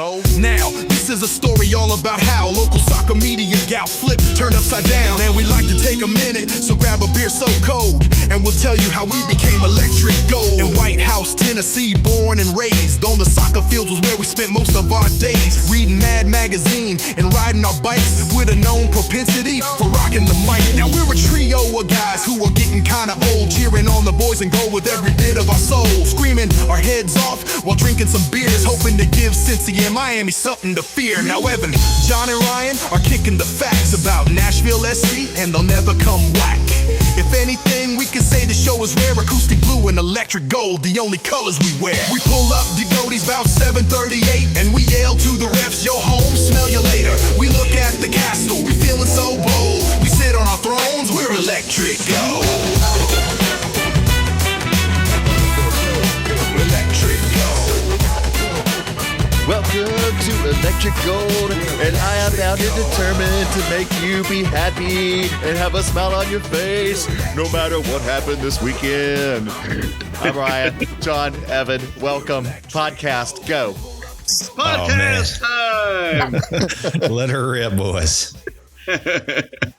Oh, now, this is a story all about how local soccer media got flipped, turned upside down. And we like to take a minute, so grab a beer so cold, and we'll tell you how we became electric gold. In White House, Tennessee, born and raised on the soccer fields was where we spent most of our days. Reading Mad Magazine and riding our bikes with a known propensity for rocking the mic. Now we're a trio of guys who are getting kinda old, cheering on the boys and gold with every bit of our soul. Screaming our heads off while drinking some beers, hoping to give Cincy and Miami something to fear. Now Evan, John and Ryan are kicking the facts about Nashville SC, and they'll never come whack. If anything, we can say the show is rare. Acoustic blue and electric gold, the only colors we wear. We pull up the Doties about 7:38, and we yell to the refs, yo home, smell you later. We look at the castle, we feeling so bold. We sit on our thrones, we're electric gold. Welcome to Electric Gold, and I am bound and determined to make you be happy and have a smile on your face, no matter what happened this weekend. I'm Ryan, John, Evan, welcome. Podcast, go. Podcast time! Let her rip, boys.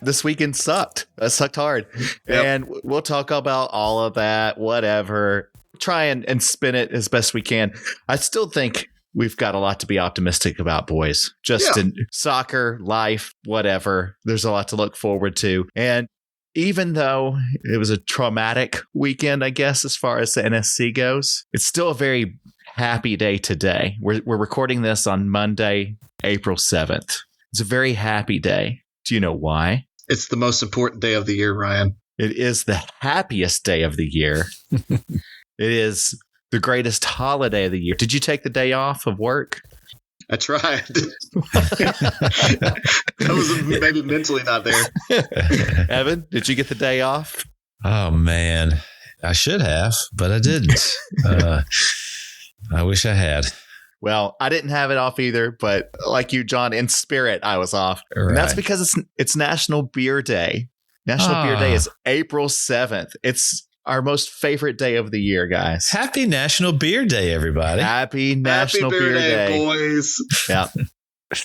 This weekend sucked. It sucked hard. Yep. And we'll talk about all of that, whatever. Try and spin it as best we can. I still think we've got a lot to be optimistic about, boys. Just in soccer, life, whatever. There's a lot to look forward to. And even though it was a traumatic weekend, I guess, as far as the NSC goes, it's still a very happy day today. We're recording this on Monday, April 7th. It's a very happy day. Do you know why? It's the most important day of the year, Ryan. It is the happiest day of the year. It is the greatest holiday of the year. Did you take the day off of work? I tried. I was maybe mentally not there. Evan, did you get the day off? Oh, man. I should have, but I didn't. I wish I had. Well, I didn't have it off either, but like you, John, in spirit, I was off. Right. And that's because it's National Beer Day. National Beer Day is April 7th. It's our most favorite day of the year, guys. Happy National Beer Day, everybody. Happy National Beer Day, boys. Yeah.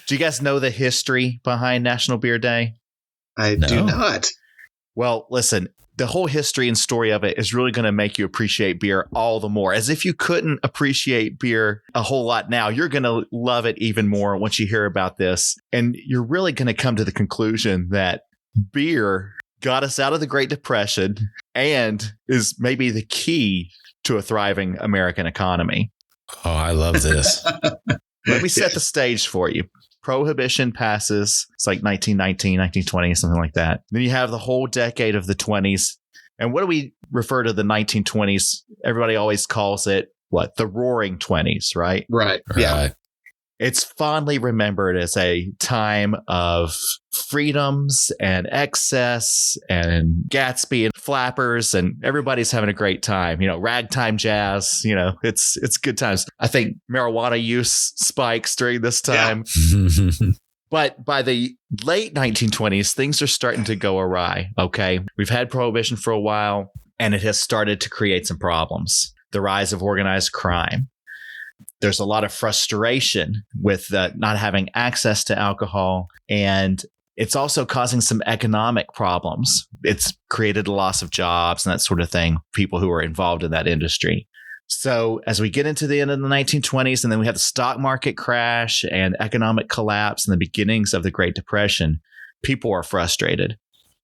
Do you guys know the history behind National Beer Day? I do not. Well, listen, the whole history and story of it is really going to make you appreciate beer all the more. As if you couldn't appreciate beer a whole lot now, you're going to love it even more once you hear about this. And you're really going to come to the conclusion that beer got us out of the Great Depression and is maybe the key to a thriving American economy. Oh, I love this. Let me set the stage for you. Prohibition passes. It's like 1919, 1920, something like that. Then you have the whole decade of the 20s. And what do we refer to the 1920s? Everybody always calls it, what? The Roaring 20s, right? Right. Yeah. Right. It's fondly remembered as a time of freedoms and excess and Gatsby and flappers, and everybody's having a great time. You know, ragtime jazz, you know, it's good times. I think marijuana use spikes during this time. Yeah. But by the late 1920s, things are starting to go awry. Okay. We've had prohibition for a while, and it has started to create some problems. The rise of organized crime. There's a lot of frustration with not having access to alcohol, and it's also causing some economic problems. It's created a loss of jobs and that sort of thing, people who are involved in that industry. So as we get into the end of the 1920s, and then we have the stock market crash and economic collapse and the beginnings of the Great Depression, people are frustrated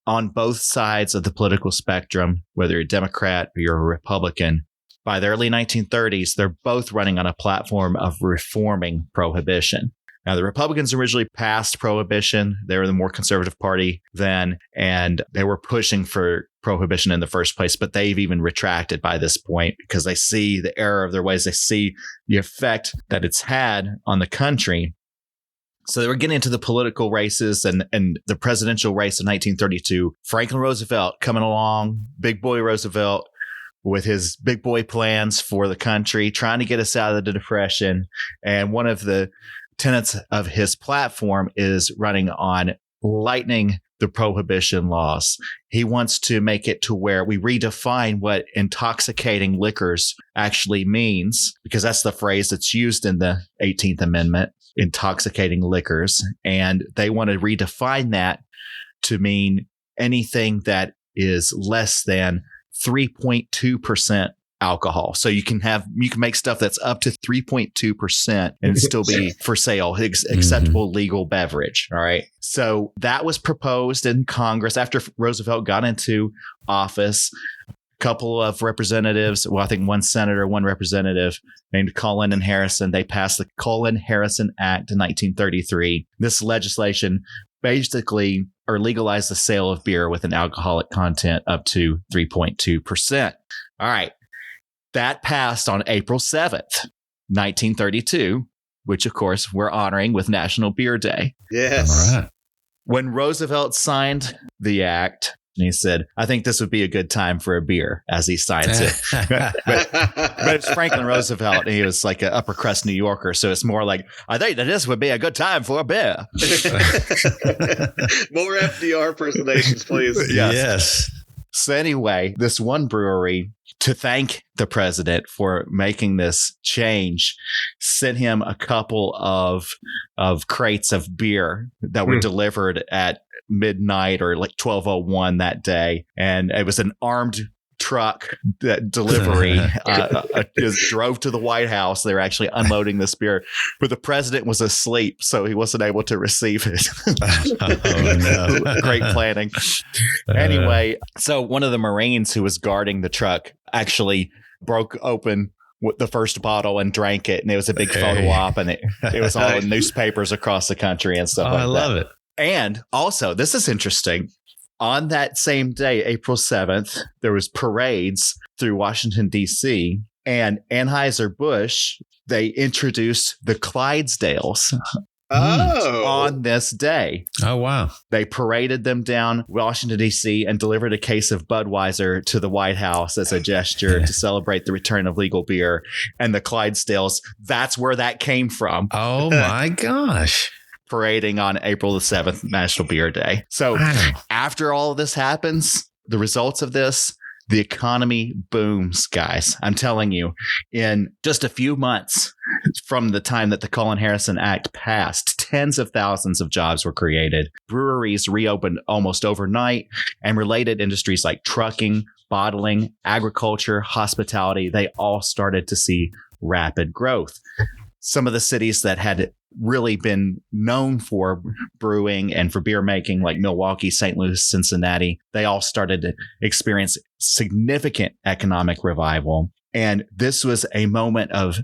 on both sides of the political spectrum, whether you're a Democrat or you're a Republican. By the early 1930s, they're both running on a platform of reforming prohibition. Now, the Republicans originally passed prohibition. They were the more conservative party then, and they were pushing for prohibition in the first place, but they've even retracted by this point because they see the error of their ways. They see the effect that it's had on the country. So they were getting into the political races and the presidential race of 1932. Franklin Roosevelt coming along, big boy Roosevelt, with his big boy plans for the country, trying to get us out of the Depression. And one of the tenets of his platform is running on lightening the prohibition laws. He wants to make it to where we redefine what intoxicating liquors actually means, because that's the phrase that's used in the 18th Amendment. intoxicating liquors. And they want to redefine that to mean anything that is less than 3.2% alcohol. So you can make stuff that's up to 3.2% and still be for sale, acceptable legal beverage. All right. So that was proposed in Congress after Roosevelt got into office. A couple of representatives, well, I think one senator, one representative named Cullen and Harrison, they passed the Cullen-Harrison Act in 1933. This legislation basically legalized the sale of beer with an alcoholic content up to 3.2%. All right. That passed on April 7th, 1932, which, of course, we're honoring with National Beer Day. Yes. All right. When Roosevelt signed the act, he said, I think this would be a good time for a beer, as he signs it. but it's Franklin Roosevelt, and he was like an upper crust New Yorker, so it's more like, I think that this would be a good time for a beer. More FDR impersonations, please. Yes. So anyway, this one brewery, to thank the president for making this change, sent him a couple of crates of beer that were delivered at midnight or like 12:01 that day. And it was an armed truck that delivery drove to the White House. They were actually unloading this beer, but the president was asleep, so he wasn't able to receive it. Oh, no. Great planning. Anyway, so one of the Marines who was guarding the truck actually broke open the first bottle and drank it, and it was a big photo op, and it was all in newspapers across the country and stuff like that. I love it. And also, this is interesting. On that same day, April 7th, there was parades through Washington, D.C., and Anheuser-Busch, they introduced the Clydesdales on this day. Oh, wow. They paraded them down Washington, D.C., and delivered a case of Budweiser to the White House as a gesture to celebrate the return of legal beer. And the Clydesdales, that's where that came from. Oh, my gosh. Parading on April the 7th, National Beer Day. So after all of this happens, the results of this, the economy booms, guys. I'm telling you, in just a few months from the time that the Cullen-Harrison Act passed, tens of thousands of jobs were created. Breweries reopened almost overnight, and related industries like trucking, bottling, agriculture, hospitality, they all started to see rapid growth. Some of the cities that had really been known for brewing and for beer making, like Milwaukee, St. Louis, Cincinnati, they all started to experience significant economic revival. And this was a moment of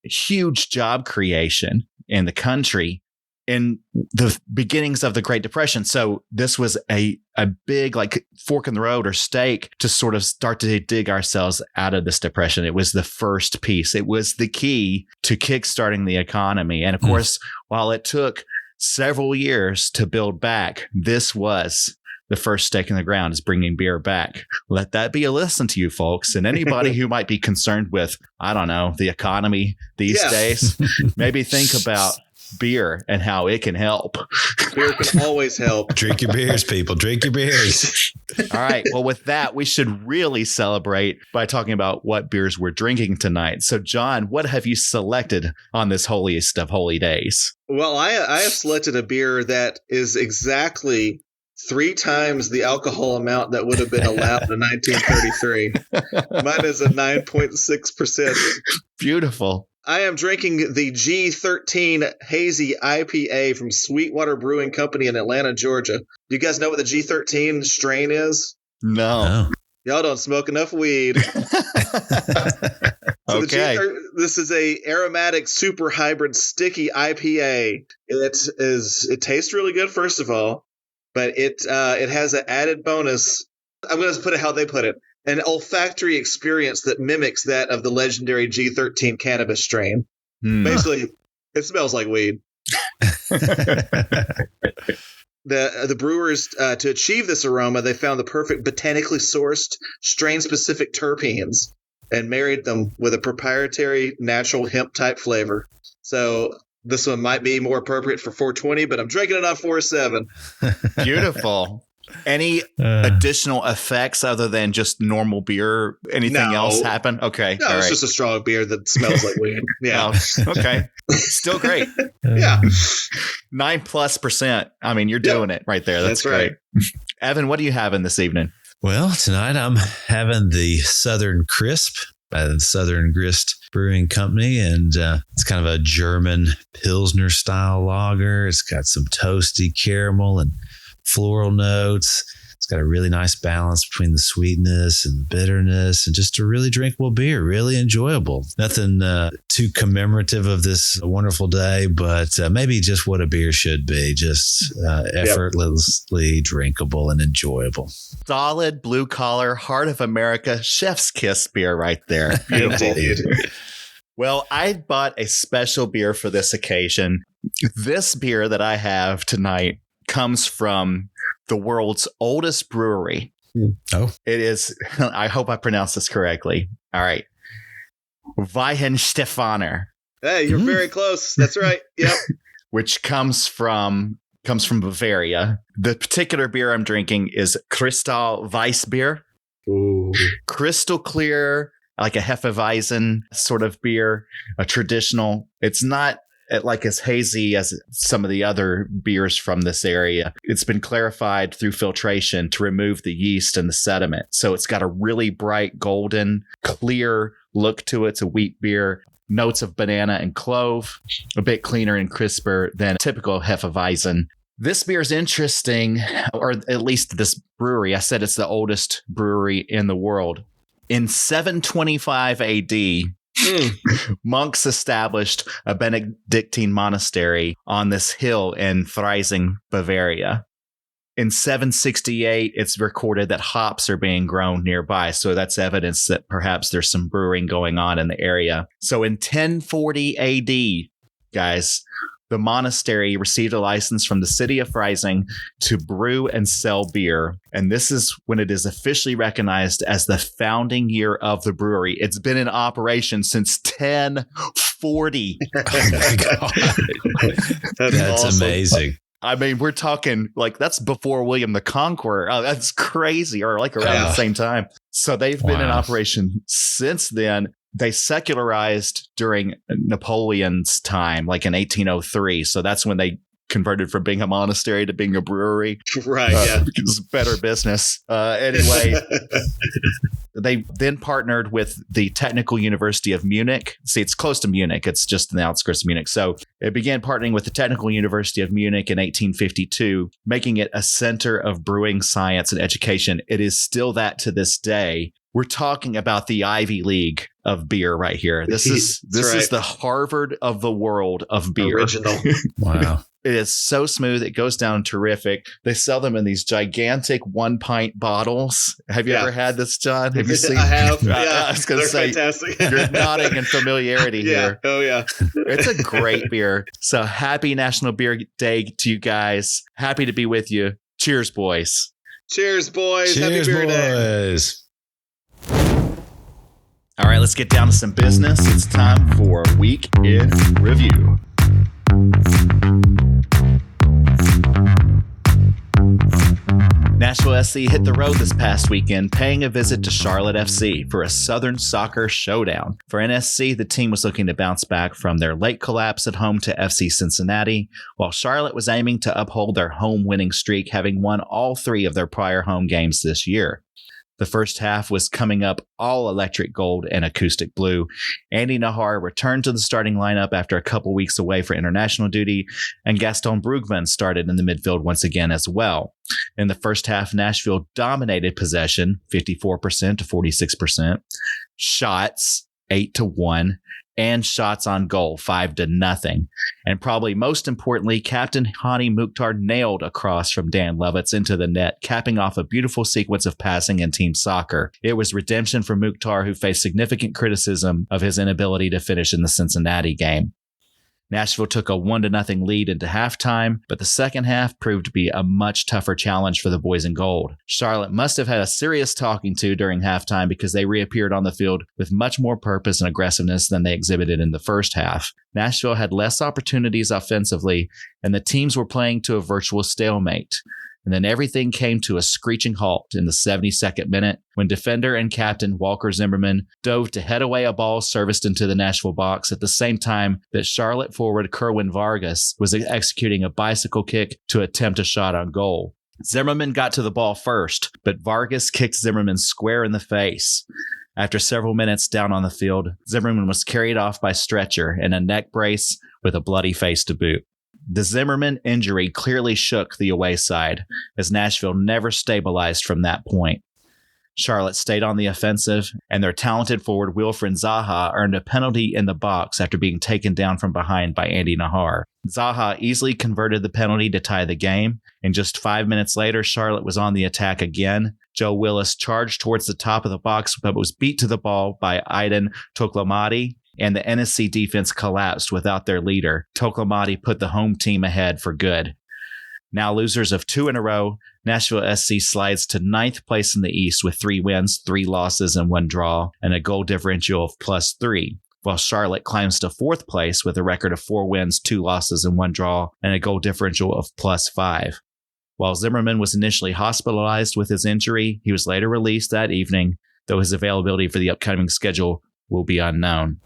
huge job creation in the country in the beginnings of the Great Depression. So this was a big like fork in the road or stake to sort of start to dig ourselves out of this depression. It was the first piece. It was the key to kickstarting the economy. And of course, while it took several years to build back, this was the first stake in the ground, is bringing beer back. Let that be a lesson to you folks. And anybody who might be concerned with, I don't know, the economy these days, maybe think about beer and how it can help. Beer can always help. Drink your beers, people. Drink your beers. All right. Well, with that, we should really celebrate by talking about what beers we're drinking tonight. So, John, what have you selected on this holiest of holy days? Well, I have selected a beer that is exactly 3 times the alcohol amount that would have been allowed in 1933. Mine is a 9.6%. Beautiful. I am drinking the G13 Hazy IPA from Sweetwater Brewing Company in Atlanta, Georgia. Do you guys know what the G13 strain is? No. Y'all don't smoke enough weed. Okay. This is a aromatic super hybrid sticky IPA. It tastes really good, first of all, but it has an added bonus. I'm going to put it how they put it. An olfactory experience that mimics that of the legendary G13 cannabis strain. Basically, it smells like weed. The brewers, to achieve this aroma, they found the perfect botanically sourced, strain-specific terpenes and married them with a proprietary natural hemp-type flavor. So this one might be more appropriate for 420, but I'm drinking it on 407. Beautiful. Any additional effects other than just normal beer? Anything else happen? Okay. No, it's just a strong beer that smells like weed. Yeah. Oh, okay. Still great. Yeah. 9+%. I mean, you're doing it right there. That's great. Right. Evan, what are you having this evening? Well, tonight I'm having the Southern Crisp by the Southern Grist Brewing Company, and it's kind of a German Pilsner style lager. It's got some toasty caramel and floral notes. It's got a really nice balance between the sweetness and the bitterness, and just a really drinkable beer, really enjoyable. Nothing too commemorative of this wonderful day, but maybe just what a beer should be, just effortlessly drinkable and enjoyable. Solid blue collar, heart of America, chef's kiss beer right there. Beautiful. Well, I bought a special beer for this occasion. This beer that I have tonight comes from the world's oldest brewery. Oh. It is, I hope I pronounced this correctly. All right. Weihenstephaner. Hey, you're very close. That's right. Yep. Which comes from Bavaria. The particular beer I'm drinking is Crystal Weiss beer. Ooh. Crystal clear, like a Hefeweizen sort of beer, a traditional. It's not like as hazy as some of the other beers from this area. It's been clarified through filtration to remove the yeast and the sediment. So it's got a really bright, golden, clear look to it. It's a wheat beer. Notes of banana and clove, a bit cleaner and crisper than typical Hefeweizen. This beer is interesting, or at least this brewery. I said it's the oldest brewery in the world. In 725 AD, monks established a Benedictine monastery on this hill in Freising, Bavaria. In 768, it's recorded that hops are being grown nearby. So that's evidence that perhaps there's some brewing going on in the area. So in 1040 AD, guys, the monastery received a license from the city of Freising to brew and sell beer. And this is when it is officially recognized as the founding year of the brewery. It's been in operation since 1040. Oh my God. That's awesome. Amazing. I mean, we're talking like that's before William the Conqueror. Oh, that's crazy. Or like around the same time. So they've been in operation since then. They secularized during Napoleon's time, like in 1803. So that's when they converted from being a monastery to being a brewery. Right, yeah. It's better business. Anyway, they then partnered with the Technical University of Munich. See, it's close to Munich. It's just in the outskirts of Munich. So it began partnering with the Technical University of Munich in 1852, making it a center of brewing science and education. It is still that to this day. We're talking about the Ivy League of beer right here. This is the Harvard of the world of beer. Original. Wow. It is so smooth. It goes down terrific. They sell them in these gigantic 1-pint bottles. Have you ever had this, John? Have you seen? I have. Yeah, I was going to say, fantastic. You're nodding in familiarity here. Oh, yeah. It's a great beer. So happy National Beer Day to you guys. Happy to be with you. Cheers, boys. Cheers, boys. Cheers, Happy Beer Day. boys. All right, let's get down to some business. It's time for Week in Review. Nashville SC hit the road this past weekend, paying a visit to Charlotte FC for a Southern Soccer showdown. For NSC, the team was looking to bounce back from their late collapse at home to FC Cincinnati, while Charlotte was aiming to uphold their home winning streak, having won all 3 of their prior home games this year. The first half was coming up all electric gold and acoustic blue. Andy Najar returned to the starting lineup after a couple weeks away for international duty, and Gaston Brugman started in the midfield once again as well. In the first half, Nashville dominated possession, 54% to 46%, shots, 8-1, and shots on goal, 5-0. And probably most importantly, Captain Hani Mukhtar nailed a cross from Dan Lovitz into the net, capping off a beautiful sequence of passing in team soccer. It was redemption for Mukhtar, who faced significant criticism of his inability to finish in the Cincinnati game. Nashville took a 1-0 lead into halftime, but the second half proved to be a much tougher challenge for the boys in gold. Charlotte must have had a serious talking to during halftime because they reappeared on the field with much more purpose and aggressiveness than they exhibited in the first half. Nashville had less opportunities offensively, and the teams were playing to a virtual stalemate. And then everything came to a screeching halt in the 72nd minute when defender and captain Walker Zimmerman dove to head away a ball serviced into the Nashville box at the same time that Charlotte forward Kerwin Vargas was executing a bicycle kick to attempt a shot on goal. Zimmerman got to the ball first, but Vargas kicked Zimmerman square in the face. After several minutes down on the field, Zimmerman was carried off by stretcher in a neck brace with a bloody face to boot. The Zimmerman injury clearly shook the away side, as Nashville never stabilized from that point. Charlotte stayed on the offensive, and their talented forward Wilfried Zaha earned a penalty in the box after being taken down from behind by Andy Najar. Zaha easily converted the penalty to tie the game, and just 5 minutes later, Charlotte was on the attack again. Joe Willis charged towards the top of the box, but was beat to the ball by Aiden Toklamati, and the NSC defense collapsed without their leader. Toklamati put the home team ahead for good. Now losers of 2 in a row, Nashville SC slides to 9th place in the East with 3 wins, 3 losses, and 1 draw, and a goal differential of +3, while Charlotte climbs to 4th place with a record of 4 wins, 2 losses, and 1 draw, and a goal differential of +5. While Zimmerman was initially hospitalized with his injury, he was later released that evening, though his availability for the upcoming schedule will be unknown.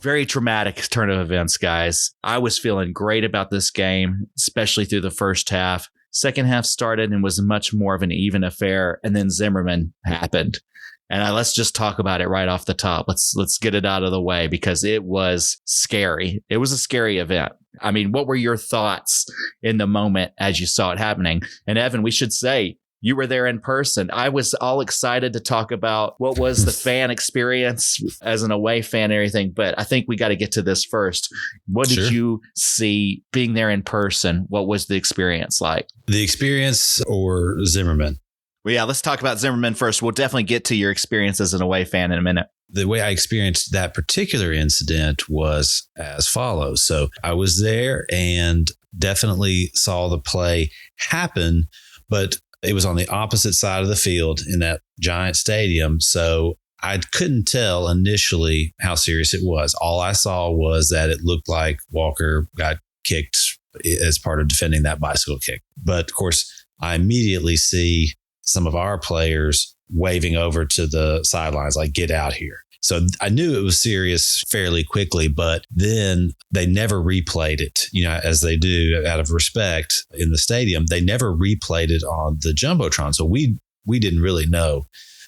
Very traumatic turn of events, guys. I was feeling great about this game, especially through the first half. Second half started and was much more of an even affair, and then Zimmerman happened. And let's just talk about it right off the top. Let's get it out of the way because it was scary. It was a scary event. I mean, what were your thoughts in the moment as you saw it happening? And Evan, we should say, you were there in person. I was all excited to talk about what was the fan experience as an away fan and everything, but I think we got to get to this first. What did you see being there in person? What was the experience like? The experience or Zimmerman? Well, yeah, let's talk about Zimmerman first. We'll definitely get to your experience as an away fan in a minute. The way I experienced that particular incident was as follows. So I was there and definitely saw the play happen, but it was on the opposite side of the field in that giant stadium. So I couldn't tell initially how serious it was. All I saw was that it looked like Walker got kicked as part of defending that bicycle kick. But of course, I immediately see some of our players waving over to the sidelines, like, get out here. So I knew it was serious fairly quickly, but then they never replayed it, as they do out of respect in the stadium. They never replayed it on the Jumbotron. So we didn't really know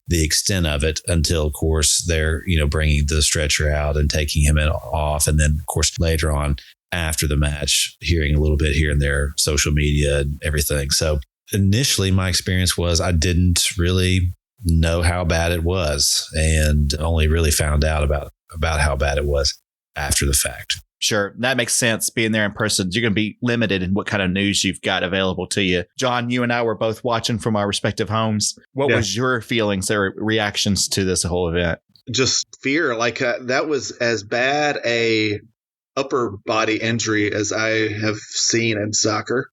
the extent of it until, of course, they're, bringing the stretcher out and taking him off. And then, of course, later on after the match, hearing a little bit here and there, social media and everything. So initially, my experience was I didn't really know how bad it was and only really found out about how bad it was after the fact. Sure. That makes sense. Being there in person, you're going to be limited in what kind of news you've got available to you. John, you and I were both watching from our respective homes. What was your feelings or reactions to this whole event? Just fear. That was as bad a upper body injury as I have seen in soccer.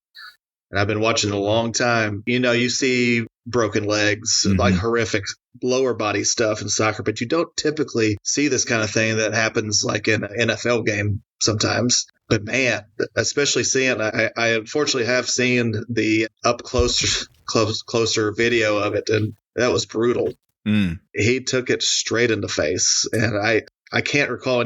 And I've been watching a long time. You see broken legs, like horrific lower body stuff in soccer, but you don't typically see this kind of thing that happens like in an NFL game sometimes. But man, especially seeing, I unfortunately have seen the up closer video of it, and that was brutal. He took it straight in the face, and I can't recall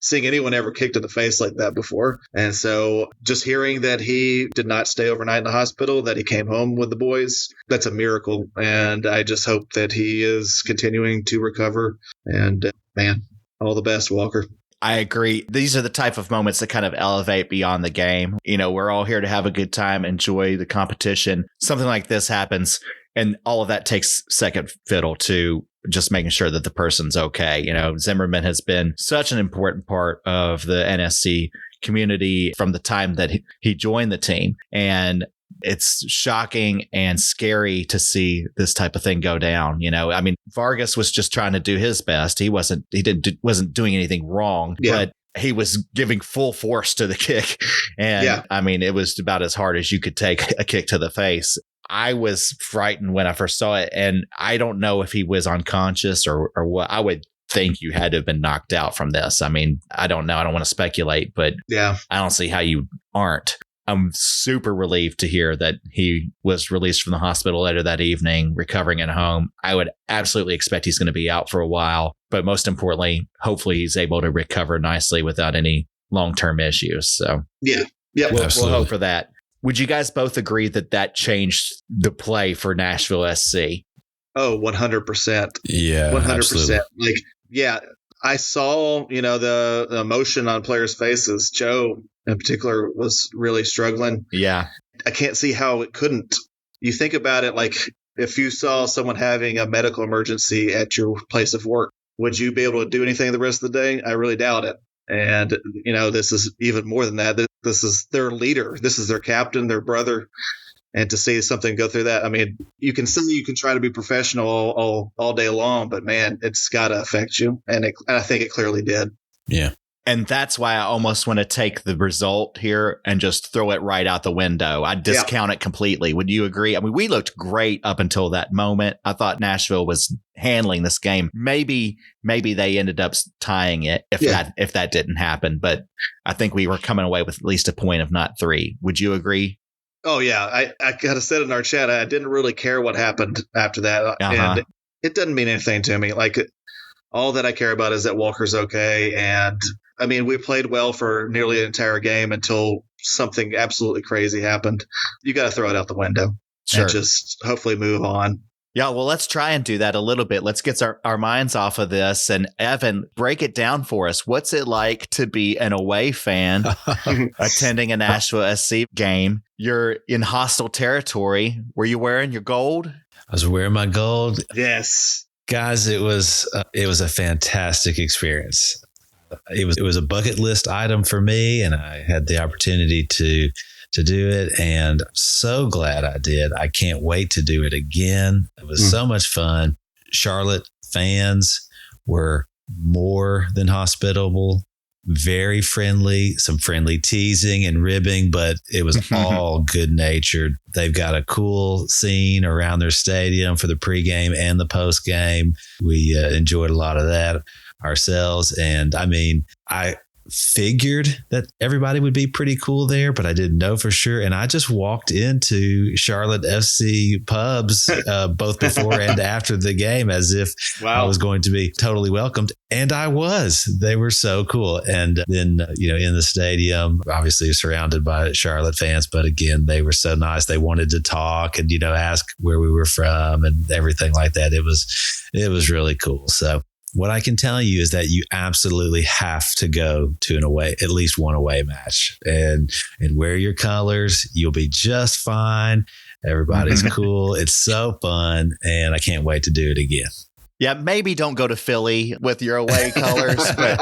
seeing anyone ever kicked in the face like that before. And so just hearing that he did not stay overnight in the hospital, that he came home with the boys, that's a miracle. And I just hope that he is continuing to recover. And man, all the best, Walker. I agree. These are the type of moments that kind of elevate beyond the game. We're all here to have a good time, enjoy the competition. Something like this happens, and all of that takes second fiddle to just making sure that the person's okay. Zimmerman has been such an important part of the NSC community from the time that he joined the team. And it's shocking and scary to see this type of thing go down. Vargas was just trying to do his best. He wasn't doing anything wrong, but he was giving full force to the kick. And it was about as hard as you could take a kick to the face. I was frightened when I first saw it, and I don't know if he was unconscious or what. I would think you had to have been knocked out from this. I don't know. I don't want to speculate, but I don't see how you aren't. I'm super relieved to hear that he was released from the hospital later that evening, recovering at home. I would absolutely expect he's going to be out for a while, but most importantly, hopefully he's able to recover nicely without any long-term issues. So Yeah. we'll hope for that. Would you guys both agree that that changed the play for Nashville SC? Oh, 100%. Yeah, 100%. absolutely. Like, yeah, I saw, the emotion on players' faces. Joe, in particular, was really struggling. Yeah. I can't see how it couldn't. You think about it, like if you saw someone having a medical emergency at your place of work, would you be able to do anything the rest of the day? I really doubt it. And, this is even more than that. This is their leader. This is their captain, their brother. And to see something go through that, I mean, you can try to be professional all day long, but man, it's got to affect you. And I think it clearly did. Yeah. And that's why I almost want to take the result here and just throw it right out the window. I discount it completely. Would you agree? I mean, we looked great up until that moment. I thought Nashville was handling this game. Maybe they ended up tying it if that didn't happen. But I think we were coming away with at least a point, if not 3. Would you agree? Oh, yeah. I kind of said in our chat, I didn't really care what happened after that. And it doesn't mean anything to me. Like, all that I care about is that Walker's okay. And I mean, we played well for nearly an entire game until something absolutely crazy happened. You got to throw it out the window and just hopefully move on. Yeah, well, let's try and do that a little bit. Let's get our minds off of this. And Evan, break it down for us. What's it like to be an away fan attending a Nashville SC game? You're in hostile territory. Were you wearing your gold? I was wearing my gold. Yes. Guys, it was a fantastic experience. It was a bucket list item for me, and I had the opportunity to do it, and I'm so glad I did. I can't wait to do it again. It was so much fun. Charlotte fans were more than hospitable, very friendly, some friendly teasing and ribbing, but it was all good natured. They've got a cool scene around their stadium for the pregame and the postgame. We enjoyed a lot of that ourselves. And I mean, I figured that everybody would be pretty cool there, but I didn't know for sure. And I just walked into Charlotte FC pubs both before and after the game as if I was going to be totally welcomed. And I was. They were so cool. And then, in the stadium, obviously surrounded by Charlotte fans, but again, they were so nice. They wanted to talk and, ask where we were from and everything like that. It was really cool. So what I can tell you is that you absolutely have to go to at least one away match and wear your colors. You'll be just fine. Everybody's cool. It's so fun. And I can't wait to do it again. Yeah, maybe don't go to Philly with your away colors, but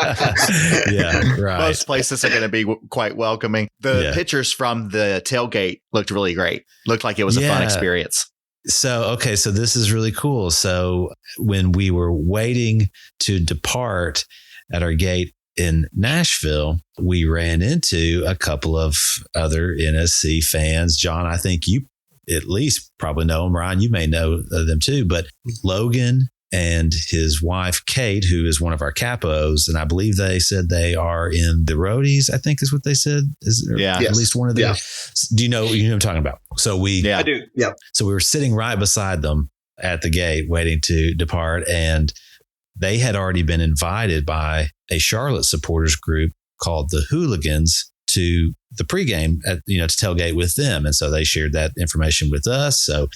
yeah, right. Most places are going to be quite welcoming. The pictures from the tailgate looked really great. Looked like it was a fun experience. So this is really cool. So when we were waiting to depart at our gate in Nashville, we ran into a couple of other NSC fans. John, I think you at least probably know them. Ryan, you may know them too, but Logan and his wife, Kate, who is one of our capos. And I believe they said they are in the roadies, I think is what they said. At least one of them. Yeah. Do you know what I'm talking about? So I do. Yeah. So we were sitting right beside them at the gate waiting to depart. And they had already been invited by a Charlotte supporters group called the Hooligans to the pregame to tailgate with them. And so they shared that information with us. So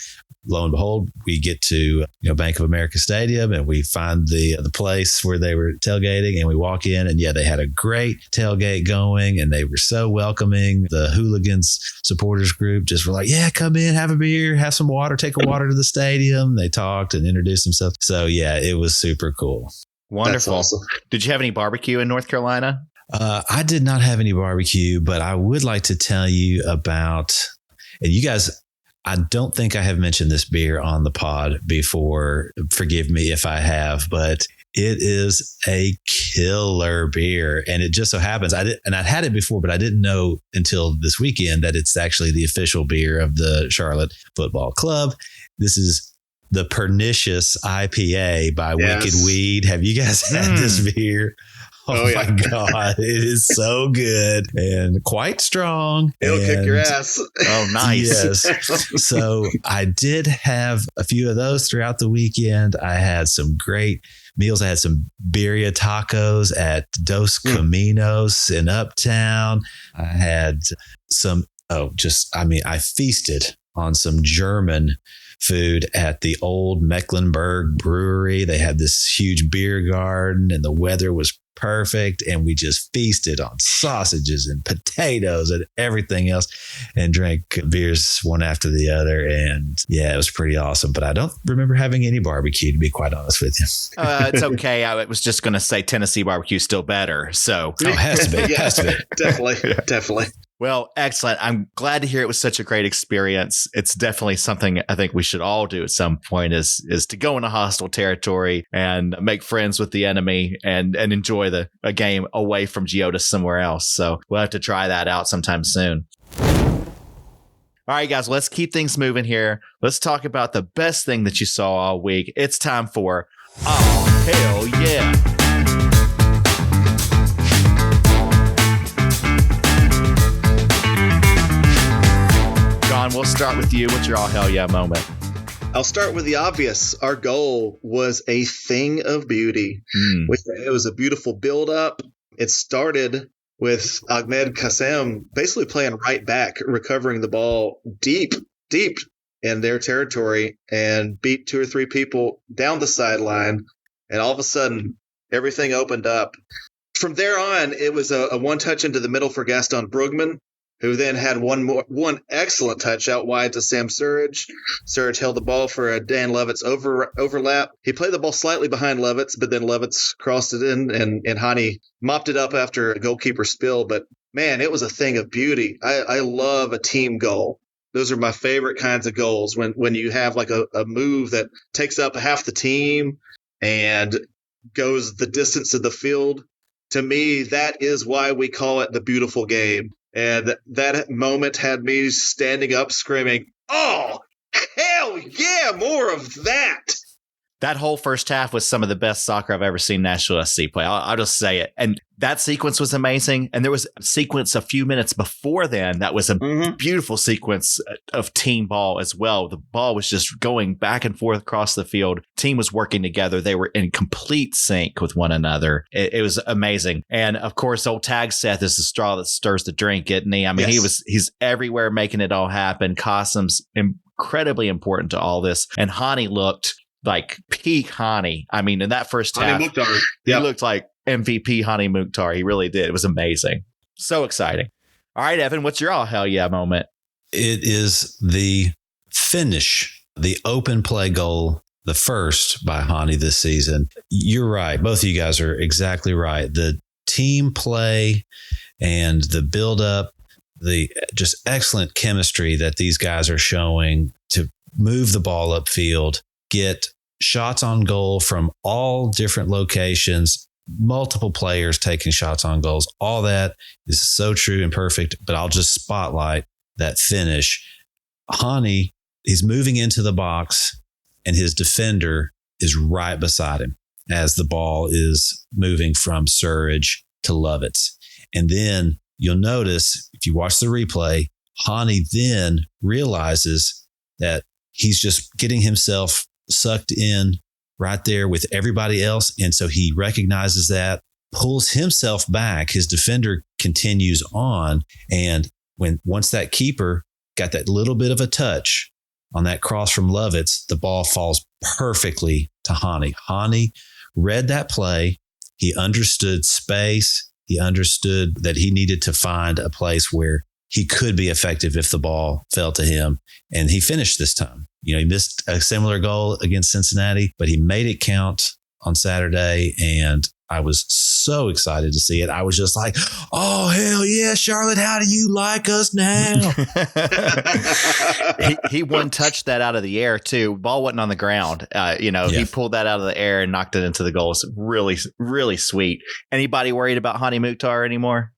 lo and behold, we get to Bank of America Stadium and we find the place where they were tailgating and we walk in and they had a great tailgate going and they were so welcoming. The Hooligans supporters group just were like, yeah, come in, have a beer, have some water, take a water to the stadium. They talked and introduced themselves. So it was super cool. Wonderful. That's awesome. Did you have any barbecue in North Carolina? I did not have any barbecue, but I would like to tell you about, and you guys, I don't think I have mentioned this beer on the pod before. Forgive me if I have, but it is a killer beer. And it just so happens I'd had it before, but I didn't know until this weekend that it's actually the official beer of the Charlotte Football Club. This is the Pernicious IPA by Wicked Weed. Have you guys had this beer? Oh, yeah. my God. It is so good and quite strong. It'll kick your And- ass. Oh, nice. Yes. So I did have a few of those throughout the weekend. I had some great meals. I had some birria tacos at Dos Caminos in Uptown. I had some, I feasted on some German food at the old Mecklenburg brewery. They had this huge beer garden and the weather was perfect. And we just feasted on sausages and potatoes and everything else and drank beers one after the other. And yeah, it was pretty awesome. But I don't remember having any barbecue, to be quite honest with you. It's okay. I was just going to say Tennessee barbecue is still better. So Oh, it has to be. Yeah, Has to be. definitely. Well, excellent. I'm glad to hear it was such a great experience. It's definitely something I think we should all do at some point is to go into hostile territory and make friends with the enemy and enjoy a game away from Geoda somewhere else. So we'll have to try that out sometime soon. All right, guys, let's keep things moving here. Let's talk about the best thing that you saw all week. It's time for Oh, Hell Yeah. We'll start with you. What's your all hell yeah moment? I'll start with the obvious. Our goal was a thing of beauty. It was a beautiful build-up. It started with Ahmed Qasem basically playing right back, recovering the ball deep in their territory and beat 2 or 3 people down the sideline. And all of a sudden, everything opened up. From there on, it was a one-touch into the middle for Gaston Brugman, who then had one excellent touch out wide to Sam Surridge. Surridge held the ball for a Dan Levitz overlap. He played the ball slightly behind Levitz, but then Levitz crossed it in, and Hani mopped it up after a goalkeeper spill. But, man, it was a thing of beauty. I love a team goal. Those are my favorite kinds of goals, when you have like a move that takes up half the team and goes the distance of the field. To me, that is why we call it the beautiful game. And that moment had me standing up screaming, "Oh, hell yeah, more of that." That whole first half was some of the best soccer I've ever seen Nashville SC play. I'll just say it. And that sequence was amazing. And there was a sequence a few minutes before then that was a beautiful sequence of team ball as well. The ball was just going back and forth across the field. Team was working together. They were in complete sync with one another. It was amazing. And of course, old Tag Seth is the straw that stirs the drink, isn't he? I mean, Yes. he's everywhere making it all happen. Qasem's incredibly important to all this. And Hani looked like peak Hani. I mean, in that first half, he looked like MVP Hani Mukhtar. He really did. It was amazing. So exciting. All right, Evan, what's your all hell yeah moment? It is the finish, the open play goal, the first by Hani this season. You're right. Both of you guys are exactly right. The team play and the build up, the just excellent chemistry that these guys are showing to move the ball upfield, get shots on goal from all different locations, multiple players taking shots on goals. All that is so true and perfect, but I'll just spotlight that finish. Hani, he's moving into the box and his defender is right beside him as the ball is moving from Surridge to Lovitz. And then you'll notice, if you watch the replay, Hani then realizes that he's just getting himself sucked in right there with everybody else. And so he recognizes that, pulls himself back. His defender continues on. And once that keeper got that little bit of a touch on that cross from Lovitz, the ball falls perfectly to Hani. Hani read that play. He understood space. He understood that he needed to find a place where he could be effective if the ball fell to him. And he finished this time. He missed a similar goal against Cincinnati, but he made it count on Saturday. And I was so excited to see it. I was just like, oh, hell yeah, Charlotte, how do you like us now? he one touched that out of the air too. Ball wasn't on the ground. He pulled that out of the air and knocked it into the goal. It's really, really sweet. Anybody worried about Hani Mukhtar anymore?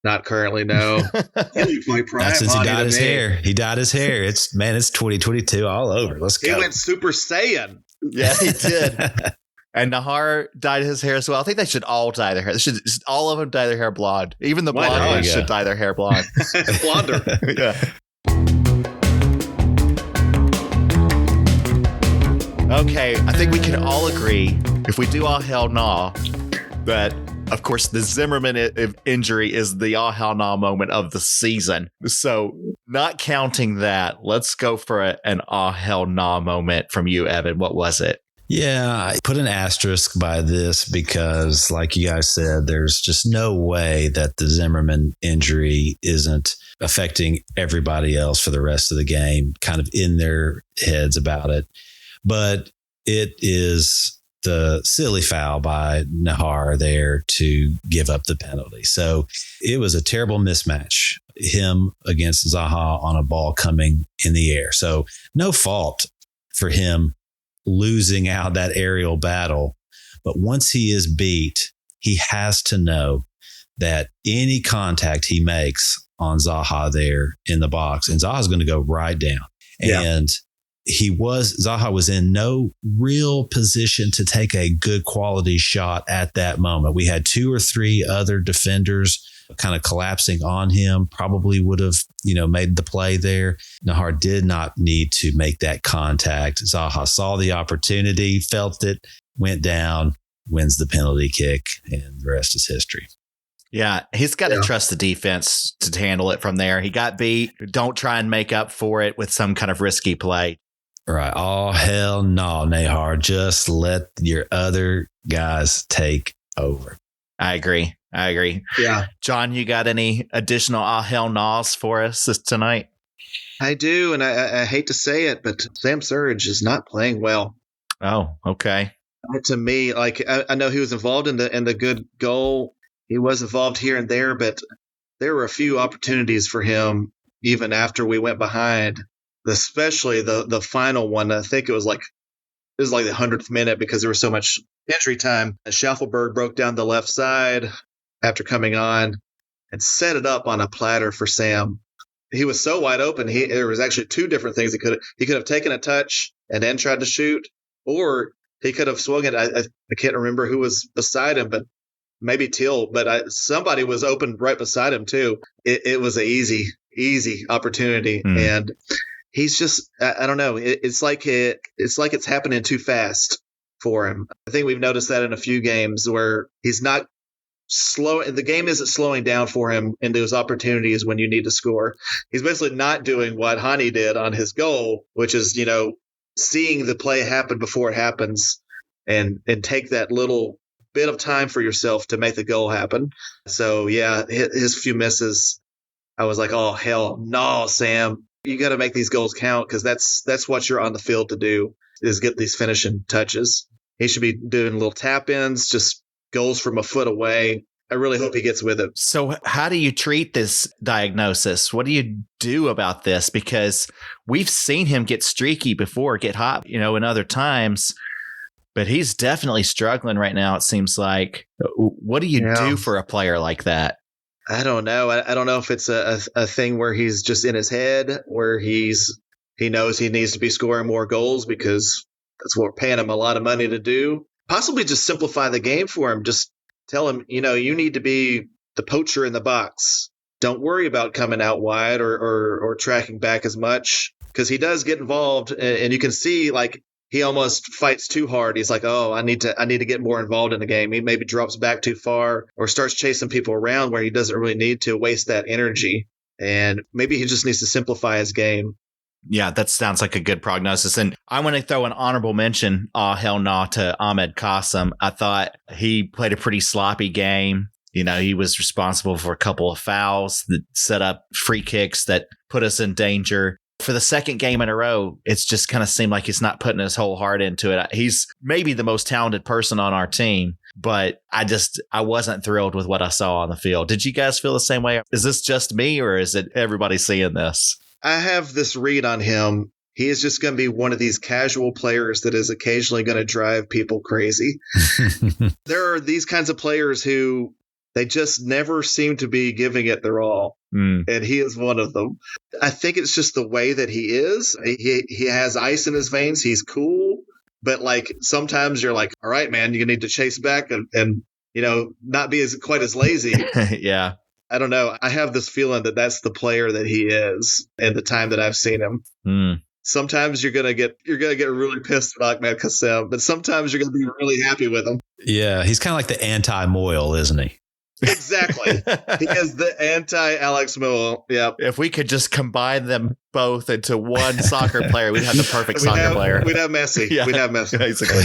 Not currently, no. Not since he dyed his hair. He dyed his hair. It's 2022 all over. Let's go. He went Super Saiyan. Yeah, he did. And Nahar dyed his hair as well. I think they should all dye their hair. All of them dye their hair blonde. Even the Why blonde not? ones should dye their hair blonde. Blonder. Yeah. Okay, I think we can all agree, if we do all hell nah, that, of course, the Zimmerman injury is the all hell nah moment of the season. So, not counting that, let's go for an all hell nah moment from you, Evan. What was it? Yeah, I put an asterisk by this because, like you guys said, there's just no way that the Zimmerman injury isn't affecting everybody else for the rest of the game, kind of in their heads about it. But it is the silly foul by Nahar there to give up the penalty. So it was a terrible mismatch, him against Zaha on a ball coming in the air. So no fault for him losing out that aerial battle. But once he is beat, he has to know that any contact he makes on Zaha there in the box, and Zaha's going to go right down. Yeah. And Zaha was in no real position to take a good quality shot at that moment. We had 2 or 3 other defenders kind of collapsing on him, probably would have, made the play there. Nahar did not need to make that contact. Zaha saw the opportunity, felt it, went down, wins the penalty kick, and the rest is history. Yeah, he's got to trust the defense to handle it from there. He got beat. Don't try and make up for it with some kind of risky play. Right. Oh, hell no, Nahar. Just let your other guys take over. I agree. Yeah. John, you got any additional hell no's for us tonight? I do, and I hate to say it, but Sam Surridge is not playing well. Oh, okay. To me, I know he was involved in the good goal. He was involved here and there, but there were a few opportunities for him even after we went behind, especially the final one. I think it was like the 100th minute because there was so much injury time. Schaffelberg broke down the left side after coming on and set it up on a platter for Sam. He was so wide open. There was actually 2 different things he could have taken a touch and then tried to shoot, or he could have swung it. I can't remember who was beside him, but maybe Till. But somebody was open right beside him too. It was an easy opportunity, and he's just I don't know. It's like it's happening too fast for him. I think we've noticed that in a few games where he's not slow. The game isn't slowing down for him in those opportunities when you need to score. He's basically not doing what Hani did on his goal, which is, seeing the play happen before it happens and take that little bit of time for yourself to make the goal happen. So, yeah, his few misses, I was like, oh, hell no, Sam. You got to make these goals count because that's what you're on the field to do, is get these finishing touches. He should be doing little tap-ins, just goals from a foot away. I really hope he gets with it. So how do you treat this diagnosis? What do you do about this? Because we've seen him get streaky before, get hot, in other times, but he's definitely struggling right now, it seems like. What do you do for a player like that? I don't know. I don't know if it's a thing where he's just in his head, where he knows he needs to be scoring more goals because that's what we're paying him a lot of money to do. Possibly just simplify the game for him. Just tell him, you need to be the poacher in the box. Don't worry about coming out wide or tracking back as much, because he does get involved, and you can see he almost fights too hard. He's like, oh, I need to get more involved in the game. He maybe drops back too far or starts chasing people around where he doesn't really need to waste that energy. And maybe he just needs to simplify his game. Yeah, that sounds like a good prognosis. And I want to throw an honorable mention, hell no, to Ahmed Qasem. I thought he played a pretty sloppy game. He was responsible for a couple of fouls that set up free kicks that put us in danger. For the second game in a row, it's just kind of seemed like he's not putting his whole heart into it. He's maybe the most talented person on our team, but I wasn't thrilled with what I saw on the field. Did you guys feel the same way? Is this just me, or is it everybody seeing this? I have this read on him. He is just going to be one of these casual players that is occasionally going to drive people crazy. There are these kinds of players who they just never seem to be giving it their all. And he is one of them. I think it's just the way that he is. He has ice in his veins. He's cool. But like sometimes you're like, all right, man, you need to chase back and not be quite as lazy. Yeah. I don't know. I have this feeling that that's the player that he is in the time that I've seen him. Mm. Sometimes you're gonna get really pissed at Ahmed Qasem, but sometimes you're gonna be really happy with him. Yeah, he's kind of like the anti-Moyle, isn't he? Exactly. He is the anti-Alex Moyle. Yeah. If we could just combine them both into one soccer player, we'd have the perfect soccer player. We'd have Messi. Yeah, we'd have Messi. Basically.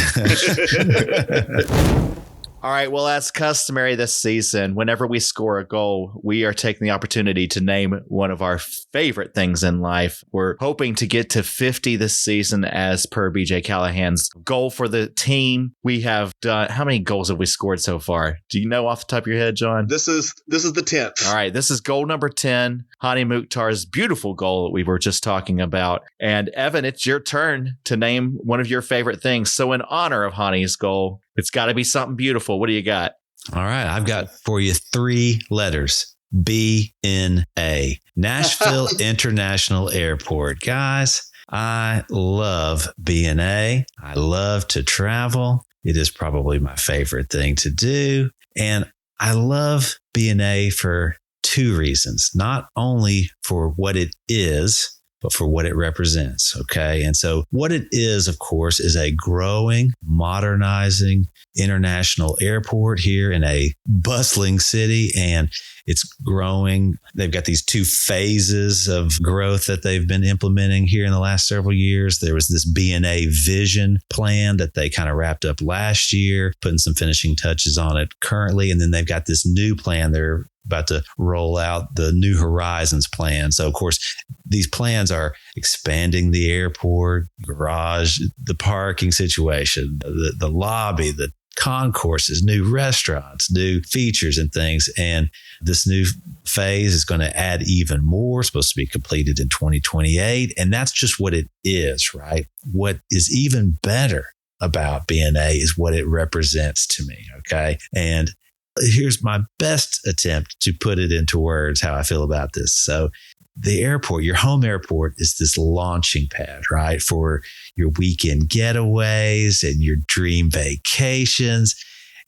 All right. Well, as customary this season, whenever we score a goal, we are taking the opportunity to name one of our favorite things in life. We're hoping to get to 50 this season as per BJ Callahan's goal for the team. We have done, how many goals have we scored so far? Do you know off the top of your head, John? This is the 10th. All right. This is goal number 10, Hani Mukhtar's beautiful goal that we were just talking about. And Evan, it's your turn to name one of your favorite things. So in honor of Hani's goal, it's got to be something beautiful. What do you got? All right. I've got for you 3 letters. BNA. Nashville International Airport. Guys, I love BNA. I love to travel. It is probably my favorite thing to do. And I love BNA for 2 reasons. Not only for what it is, but for what it represents. Okay. And so what it is, of course, is a growing, modernizing international airport here in a bustling city. And it's growing. They've got these 2 phases of growth that they've been implementing here in the last several years. There was this BNA vision plan that they kind of wrapped up last year, putting some finishing touches on it currently. And then they've got this new plan they're about to roll out, the New Horizons plan. So, of course, these plans are expanding the airport, garage, the parking situation, the lobby, the concourses, new restaurants, new features and things. And this new phase is going to add even more, supposed to be completed in 2028. And that's just what it is, right? What is even better about BNA is what it represents to me. Okay. And here's my best attempt to put it into words how I feel about this. So the airport, your home airport, is this launching pad, right? For your weekend getaways and your dream vacations.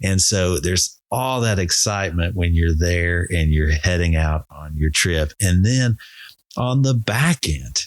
And so there's all that excitement when you're there and you're heading out on your trip. And then on the back end,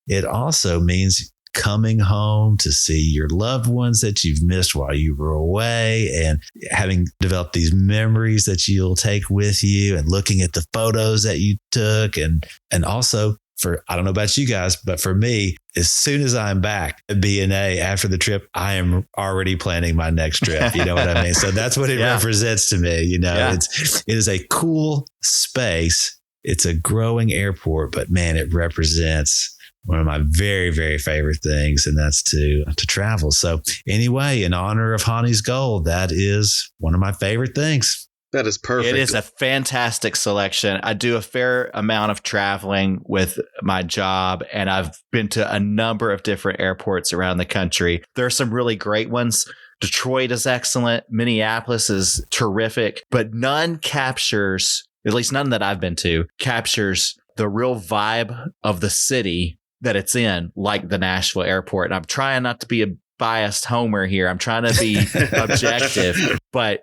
it also means coming home to see your loved ones that you've missed while you were away and having developed these memories that you'll take with you and looking at the photos that you took. And also for, I don't know about you guys, but for me, as soon as I'm back at BNA after the trip, I am already planning my next trip. You know what I mean? So that's what it represents to me. You know, it is a cool space. It's a growing airport, but man, it represents one of my very, very favorite things, and that's to travel. So anyway, in honor of Hani's goal, that is one of my favorite things. That is perfect. It is a fantastic selection. I do a fair amount of traveling with my job, and I've been to a number of different airports around the country. There are some really great ones. Detroit is excellent. Minneapolis is terrific, but none captures, at least none that I've been to, captures the real vibe of the city that it's in, like the Nashville airport. And I'm trying not to be a biased homer here. I'm trying to be objective, but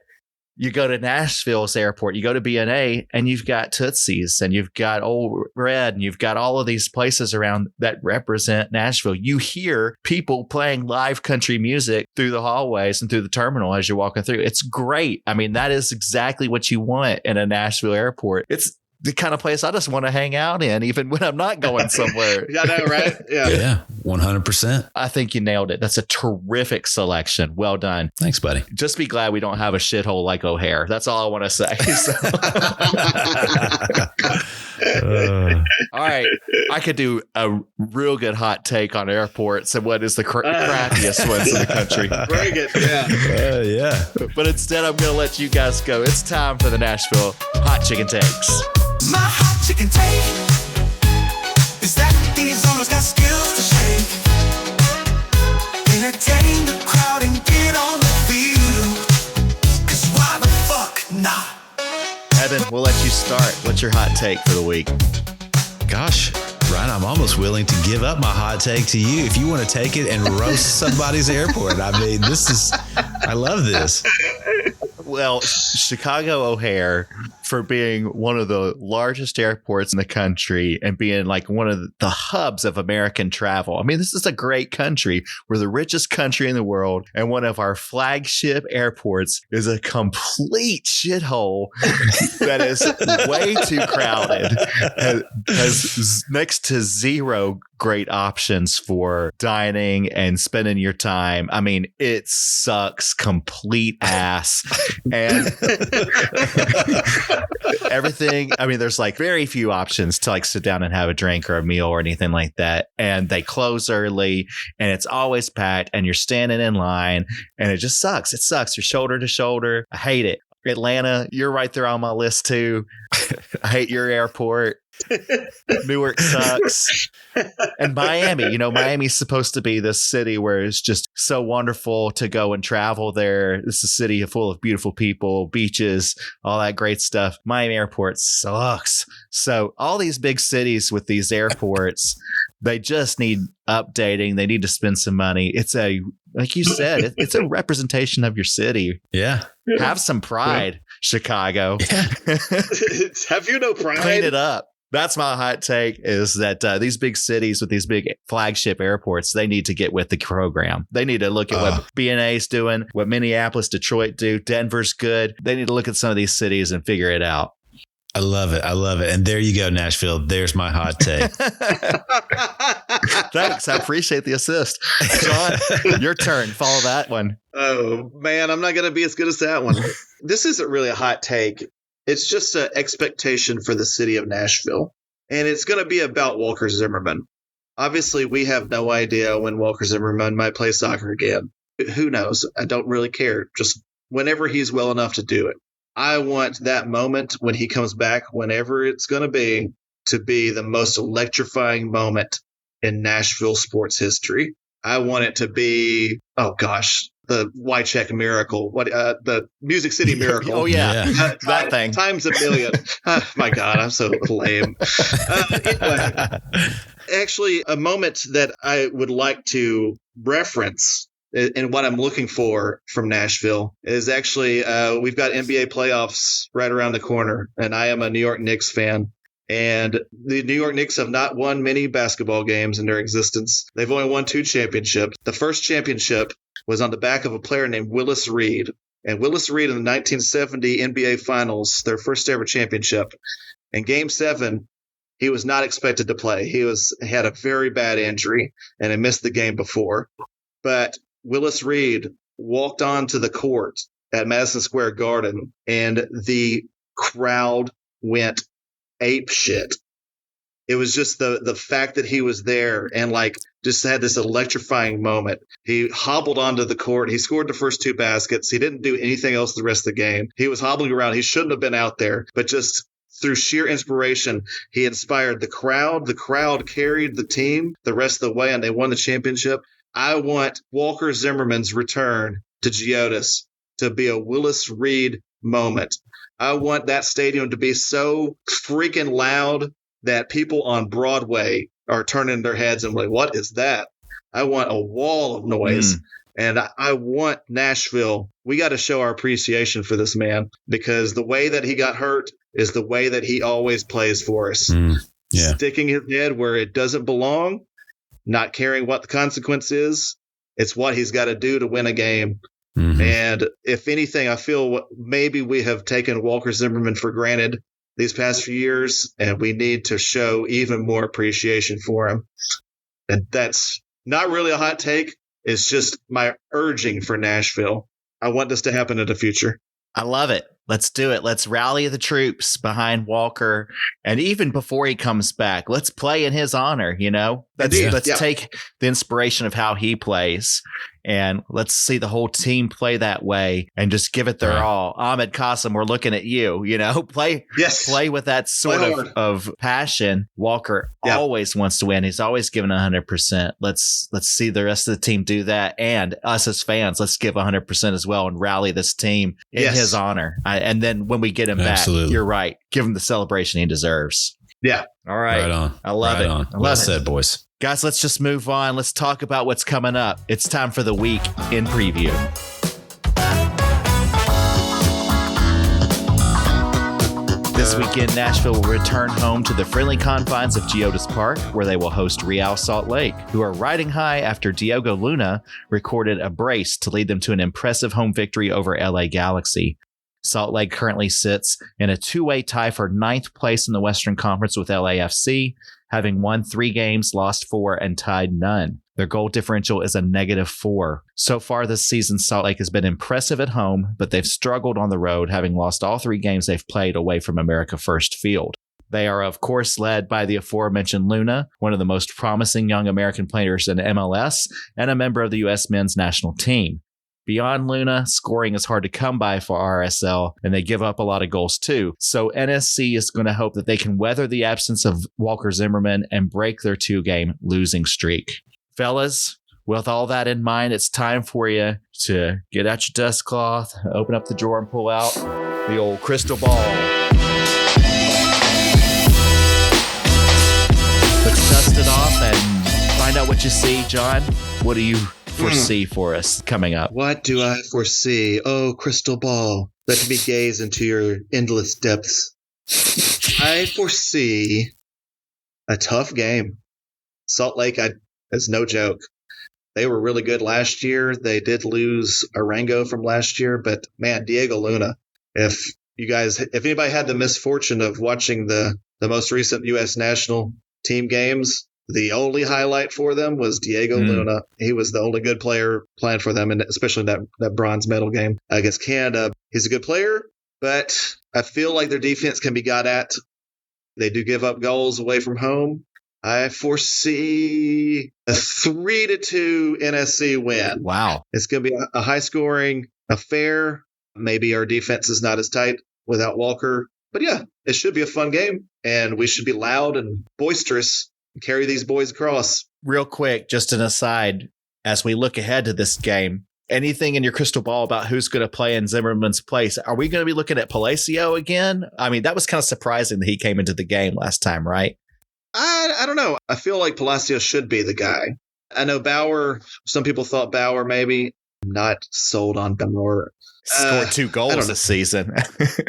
you go to Nashville's airport, you go to BNA, and you've got Tootsie's and you've got Old Red and you've got all of these places around that represent Nashville. You hear people playing live country music through the hallways and through the terminal as you're walking through. It's great. I mean, that is exactly what you want in a Nashville airport. It's the kind of place I just want to hang out in, even when I'm not going somewhere. Yeah, I know, right? Yeah, 100%. I think you nailed it. That's a terrific selection. Well done. Thanks, buddy. Just be glad we don't have a shithole like O'Hare. That's all I want to say. All right. I could do a real good hot take on airports and what is the crappiest ones in the country. Bring it. Yeah. Yeah. But instead, I'm going to let you guys go. It's time for the Nashville Hot Chicken Takes. My hot chicken take is that these owners got skills to shake, entertain the crowd and get on the field. 'Cause why the fuck not? Evan, we'll let you start. What's your hot take for the week? Gosh, right I'm almost willing to give up my hot take to you if you want to take it and roast somebody's airport. I mean, I love this. Well, Chicago O'Hare, for being one of the largest airports in the country and being like one of the hubs of American travel. I mean, this is a great country. We're the richest country in the world. And one of our flagship airports is a complete shithole that is way too crowded. Has next to zero great options for dining and spending your time. I mean, it sucks complete ass. And everything, I mean, there's like very few options to like sit down and have a drink or a meal or anything like that. And they close early and it's always packed and you're standing in line and it just sucks. It sucks. You're shoulder to shoulder. I hate it. Atlanta, you're right there on my list too. I hate your airport. Newark sucks. And Miami, Miami's supposed to be this city where it's just so wonderful to go and travel there. It's a city full of beautiful people, beaches, all that great stuff. Miami airport sucks. So all these big cities with these airports, they just need updating. They need to spend some money. Like you said, it's a representation of your city. Yeah. Have some pride, Chicago. Yeah. Have you no pride? Clean it up. That's my hot take is that these big cities with these big flagship airports, they need to get with the program. They need to look at what BNA is doing, what Minneapolis, Detroit do. Denver's good. They need to look at some of these cities and figure it out. I love it. I love it. And there you go, Nashville. There's my hot take. Thanks. I appreciate the assist. John, your turn. Follow that one. Oh, man, I'm not going to be as good as that one. This isn't really a hot take. It's just an expectation for the city of Nashville. And it's going to be about Walker Zimmerman. Obviously, we have no idea when Walker Zimmerman might play soccer again. Who knows? I don't really care. Just whenever he's well enough to do it. I want that moment when he comes back, whenever it's going to be the most electrifying moment in Nashville sports history. I want it to be, the Wycheck Miracle, the Music City Miracle. Oh, yeah. That thing. Times a million. Oh, my God, I'm so lame. Anyway, actually, a moment that I would like to reference and what I'm looking for from Nashville is actually we've got NBA playoffs right around the corner, and I am a New York Knicks fan. And the New York Knicks have not won many basketball games in their existence. They've only won 2 championships. The first championship was on the back of a player named Willis Reed. And Willis Reed in the 1970 NBA Finals, their first ever championship, in Game 7, he was not expected to play. He had a very bad injury and had missed the game before. But Willis Reed walked onto the court at Madison Square Garden, and the crowd went ape shit. It was just the fact that he was there and just had this electrifying moment. He hobbled onto the court. He scored the first 2 baskets. He didn't do anything else the rest of the game. He was hobbling around. He shouldn't have been out there, but just through sheer inspiration, he inspired the crowd. The crowd carried the team the rest of the way, and they won the championship. I want Walker Zimmerman's return to Geodis to be a Willis Reed moment. I want that stadium to be so freaking loud that people on Broadway are turning their heads and like, what is that? I want a wall of noise. And I want Nashville. We got to show our appreciation for this man, because the way that he got hurt is the way that he always plays for us. Yeah. Sticking his head where it doesn't belong, not caring what the consequence is. It's what he's got to do to win a game. And if anything, I feel maybe we have taken Walker Zimmerman for granted these past few years, and we need to show even more appreciation for him. And that's not really a hot take. It's just my urging for Nashville. I want this to happen in the future. I love it. Let's do it. Let's rally the troops behind Walker. And even before he comes back, let's play in his honor, Let's take the inspiration of how he plays, and let's see the whole team play that way and just give it their all. Ahmed Qasem, we're looking at you, play with that sort of passion. Walker always wants to win. He's always given 100%. Let's see the rest of the team do that. And us as fans, let's give 100% as well and rally this team in his honor. And then when we get him back, you're right. Give him the celebration he deserves. Yeah. All right. Right on. I love it. On. I Well love it. said, boys. Guys, let's just move on. Let's talk about what's coming up. It's time for the week in preview. This weekend, Nashville will return home to the friendly confines of Geodis Park, where they will host Real Salt Lake, who are riding high after Diego Luna recorded a brace to lead them to an impressive home victory over LA Galaxy. Salt Lake currently sits in a two-way tie for ninth place in the Western Conference with LAFC, having won 3 games, lost 4, and tied none. Their goal differential is a -4. So far this season, Salt Lake has been impressive at home, but they've struggled on the road, having lost all 3 games they've played away from America First Field. They are, of course, led by the aforementioned Luna, one of the most promising young American players in MLS, and a member of the U.S. men's national team. Beyond Luna, scoring is hard to come by for RSL, and they give up a lot of goals too. So NSC is going to hope that they can weather the absence of Walker Zimmerman and break their 2-game losing streak. Fellas, with all that in mind, it's time for you to get out your dust cloth, open up the drawer, and pull out the old crystal ball. Let's dust it off and find out what you see. John, what do you foresee for us coming up? What do I foresee? Oh, crystal ball, let me gaze into your endless depths. I foresee a tough game. Salt Lake, it's no joke. They were really good last year. They did lose Arango from last year, but man, Diego Luna, if anybody had the misfortune of watching the most recent U.S. national team games, the only highlight for them was Diego Luna. He was the only good player playing for them, and especially that bronze medal game against Canada. He's a good player, but I feel like their defense can be got at. They do give up goals away from home. I foresee a 3-2 NSC win. Wow. It's going to be a high-scoring affair. Maybe our defense is not as tight without Walker. But yeah, it should be a fun game, and we should be loud and boisterous and carry these boys across. Real quick, just an aside, as we look ahead to this game, anything in your crystal ball about who's going to play in Zimmerman's place? Are we going to be looking at Palacio again? I mean, that was kind of surprising that he came into the game last time, right? I don't know. I feel like Palacio should be the guy. I know Bauer, some people thought Bauer maybe. Not sold on Bauer. Scored 2 goals this season.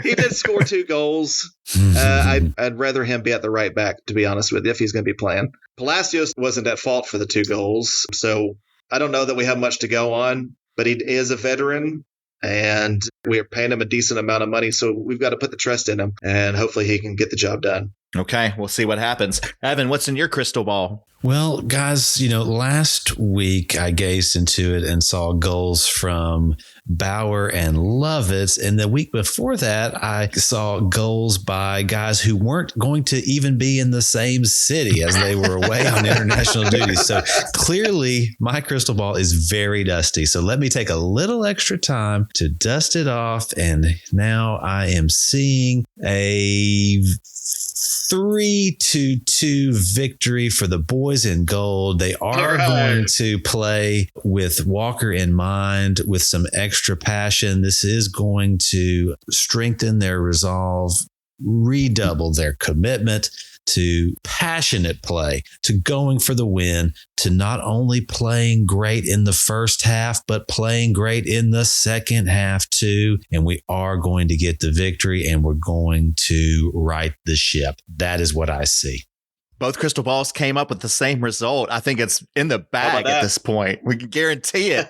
He did score 2 goals. I'd rather him be at the right back, to be honest with you, if he's going to be playing. Palacios wasn't at fault for the 2 goals, so I don't know that we have much to go on, but he is a veteran, and we're paying him a decent amount of money, so we've got to put the trust in him, and hopefully he can get the job done. Okay, we'll see what happens. Evan, what's in your crystal ball? Well, guys, last week I gazed into it and saw goals from Bauer and Lovitz. And the week before that, I saw goals by guys who weren't going to even be in the same city as they were away on international duty. So clearly my crystal ball is very dusty. So let me take a little extra time to dust it off. And now I am seeing a 3-2 victory for the boys in gold. They are going to play with Walker in mind, with some extra passion. This is going to strengthen their resolve, redouble their commitment to passionate play, to going for the win, to not only playing great in the first half, but playing great in the second half too. And we are going to get the victory, and we're going to right the ship. That is what I see. Both crystal balls came up with the same result. I think it's in the bag at this point. We can guarantee it.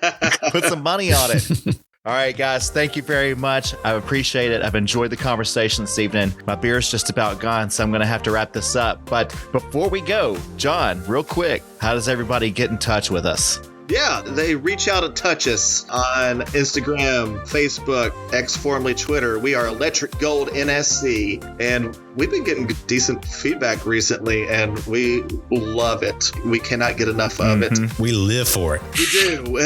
Put some money on it. All right, guys, thank you very much. I appreciate it. I've enjoyed the conversation this evening. My beer's just about gone, so I'm going to have to wrap this up. But before we go, John, real quick, how does everybody get in touch with us? Yeah, they reach out and touch us on Instagram, Facebook, formerly Twitter. We are Electric Gold NSC, and we've been getting decent feedback recently, and we love it. We cannot get enough of it. We live for it. We do. We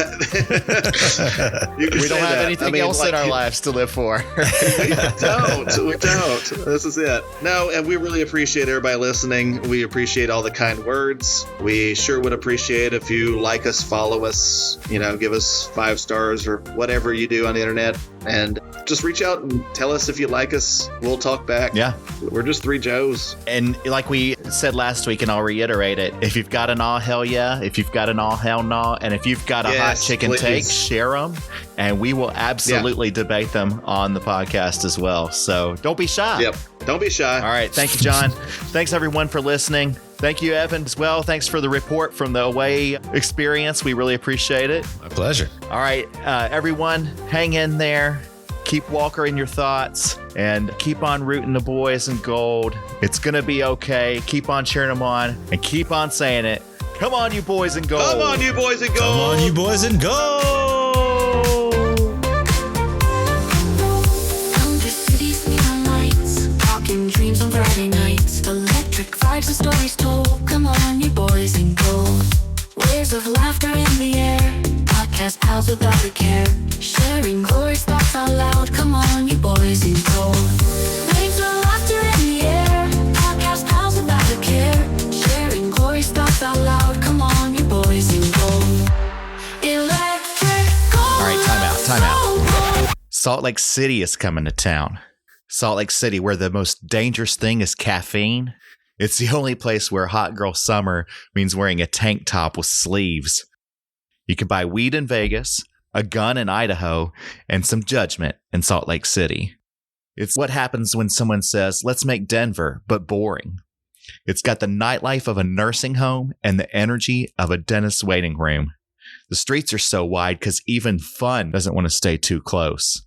don't have anything else in our lives to live for. We don't. This is it. No, and we really appreciate everybody listening. We appreciate all the kind words. We sure would appreciate if you like us, follow us, give us 5 stars or whatever you do on the internet. And just reach out and tell us if you like us. We'll talk back. Yeah. We're just three Joes. And like we said last week, and I'll reiterate it, if you've got an all hell yeah, if you've got an all hell no, and if you've got a hot chicken please. take, share them, and we will absolutely debate them on the podcast as well. So don't be shy. Yep. Don't be shy. All right. Thank you, John. Thanks, everyone, for listening. Thank you, Evan, as well. Thanks for the report from the away experience. We really appreciate it. My pleasure. All right, everyone, hang in there. Keep Walker in your thoughts and keep on rooting the boys in gold. It's going to be okay. Keep on cheering them on and keep on saying it. Come on, you boys in gold. Come on, you boys in gold. Come on, you boys, and go! Under cities, neon lights, talking dreams on Friday nights, electric vibes and stories told. Come on, you boys in gold. Waves of laughter in the air, podcast pals without a care, sharing glorious thoughts out loud. Come on, you boys in gold. Waves of laughter in the air, podcast pals without a care, sharing glorious thoughts out loud. Come on, you boys in gold. Electric gold. All right, time out. Salt Lake City is coming to town. Salt Lake City, where the most dangerous thing is caffeine. It's the only place where hot girl summer means wearing a tank top with sleeves. You can buy weed in Vegas, a gun in Idaho, and some judgment in Salt Lake City. It's what happens when someone says, let's make Denver, but boring. It's got the nightlife of a nursing home and the energy of a dentist's waiting room. The streets are so wide because even fun doesn't want to stay too close.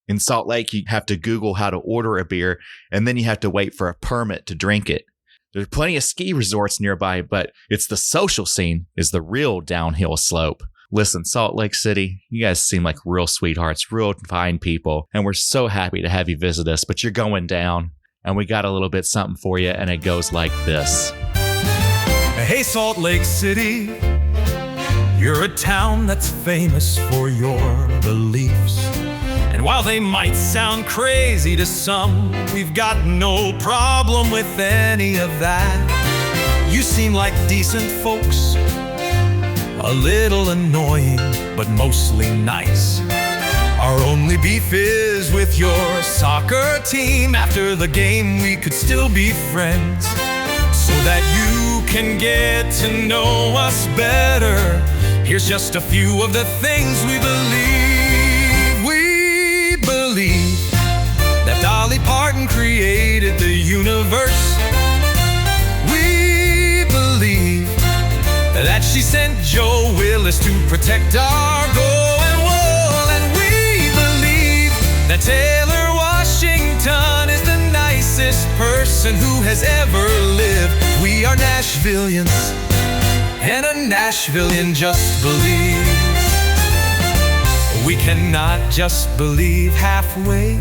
In Salt Lake, you have to Google how to order a beer, and then you have to wait for a permit to drink it. There's plenty of ski resorts nearby, but it's the social scene is the real downhill slope. Listen, Salt Lake City, you guys seem like real sweethearts, real fine people, and we're so happy to have you visit us, but you're going down, and we got a little bit something for you, and it goes like this. Hey, Salt Lake City, you're a town that's famous for your beliefs. And while they might sound crazy to some, we've got no problem with any of that. You seem like decent folks, a little annoying, but mostly nice. Our only beef is with your soccer team. After the game, we could still be friends, so that you can get to know us better. Here's just a few of the things we believe. Believe that Dolly Parton created the universe. We believe that she sent Joe Willis to protect our going wall. And we believe that Taylor Washington is the nicest person who has ever lived. We are Nashvillians, and a Nashvillian just believes. We cannot just believe halfway.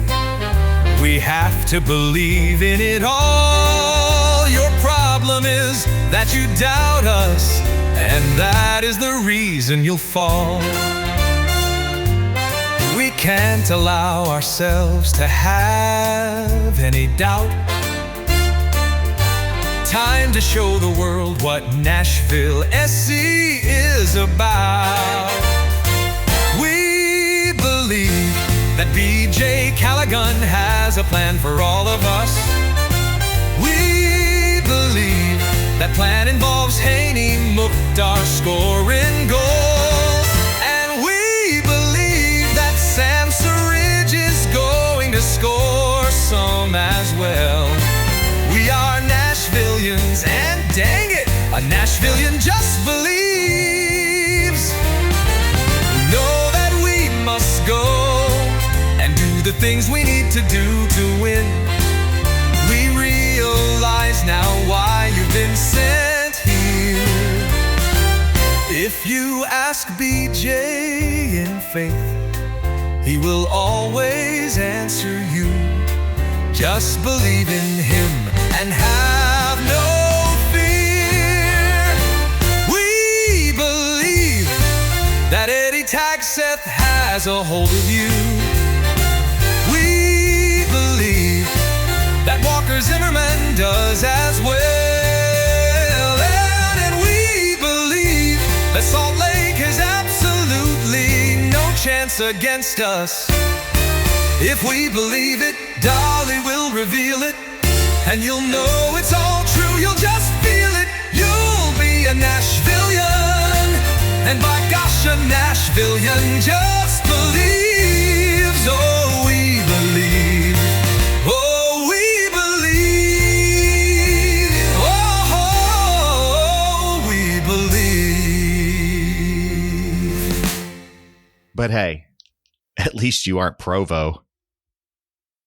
We have to believe in it all. Your problem is that you doubt us, and that is the reason you'll fall. We can't allow ourselves to have any doubt. Time to show the world what Nashville SC is about. Believe that BJ Callaghan has a plan for all of us. We believe that plan involves Haney Mukhtar scoring goals. And we believe that Sam Surridge is going to score some as well. We are Nashvillians, and dang it, a Nashvillian just believes. No, must go and do the things we need to do to win. We realize now why you've been sent here. If you ask BJ in faith, he will always answer you. Just believe in him and have no fear. We believe that Eddie Tagseth has a hold of you. We believe that Walker Zimmerman does as well. And we believe that Salt Lake has absolutely no chance against us. If we believe it, Dolly will reveal it. And you'll know it's all true, you'll just feel it. You'll be a Nashvilleian. And by gosh, a Nashvilleian just believes. Oh, we believe. Oh, we believe. Oh, we believe. But hey, at least you aren't Provo.